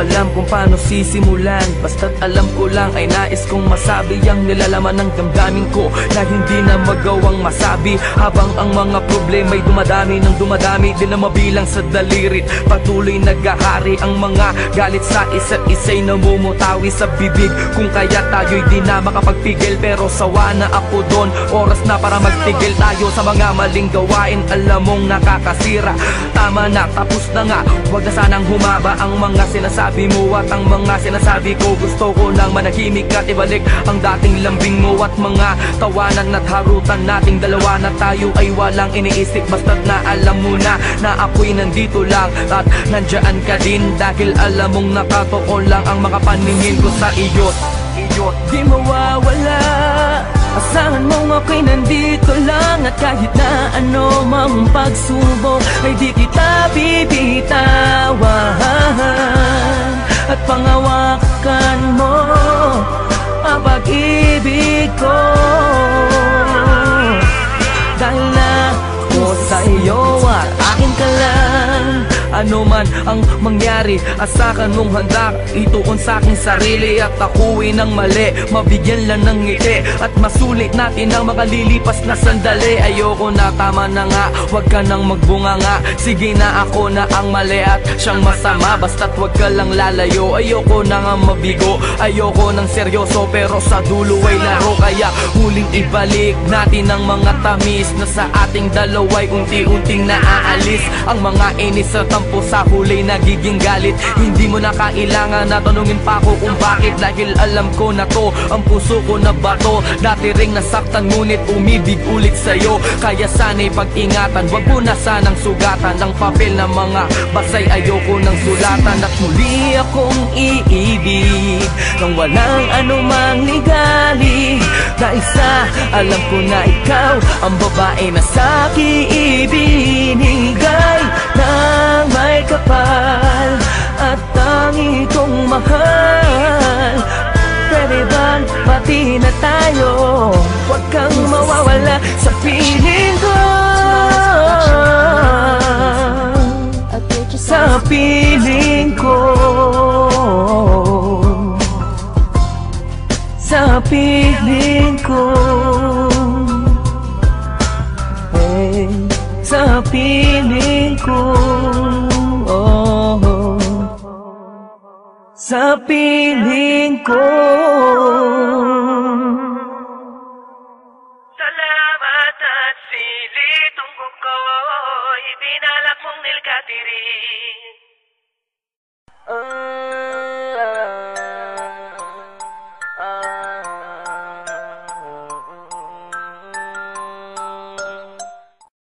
alam kung paano sisimulan, basta't alam ko lang ay nais kong masabi ang nilalaman ng damdamin ko na hindi na magawang masabi. Habang ang mga problema'y dumadami ng dumadami, di na mabilang sa dalirit. Patuloy naghahari ang mga galit sa isa't isa'y namumutawi sa bibig. Kung kaya tayo'y di na makapagpigil, pero sawa na ako doon. Oras na para magtigil tayo sa mga maling gawain, alam mong nakakasira. Tama na, tapos na nga, huwag na sanang humaba ang mga sinasabi mo at ang mga sinasabi ko. Gusto ko lang manahimik at ibalik ang dating lambing mo at mga tawanan at harutan nating dalawa na tayo ay walang iniisip. Basta't na alam mo na ako'y nandito lang at nandyan ka din, dahil alam mong nakatotoo lang ang mga paningin ko sa iyo. Di mawawala, asahan mong ako'y nandito lang, at kahit na ano mang pagsubok ay di kita bibitawan. At pangawakan mo ang pag-ibig ko, dahil na ako sa iyo at akin ka lang. Ano man ang mangyari, asakan mong handa ituon sa aking sarili, at ako'y nang mali, mabigyan lang ng ngiti at masulit natin ang makalilipas na sandali. Ayoko na, tama na nga, huwag ka nang magbunga nga. Sige na, ako na ang mali at siyang masama, basta't huwag ka lang lalayo. Ayoko na nga mabigo, ayoko ng seryoso, pero sa dulo ay laro. Kaya huling ibalik natin ang mga tamis na sa ating dalawa'y unti-unting naaalis. Ang mga inis at tampo sa huli nagiging galit. Hindi mo na kailangan na tanungin pa ako kung bakit, dahil alam ko na to, ang puso ko na bato. Dati ring nasaktan ngunit umibig ulit sa'yo, kaya sana'y pag-ingatan, wag mo na sanang sugatan ang papel na mga basay, ayoko ng sulatan. At muli akong iibig nang walang anumang ligali, dahil sa alam ko na ikaw ang babae na sa'kin ibinigay nang may kapal at tangi kong mahal. Pwede bang pati na tayo, huwag kang mawawala sa piling ko, sa piling ko, sa piling ko, hey, sa piling ko, oh, sa piling ko. Salamat at silitong ko, ibinalak mong nilkatiri.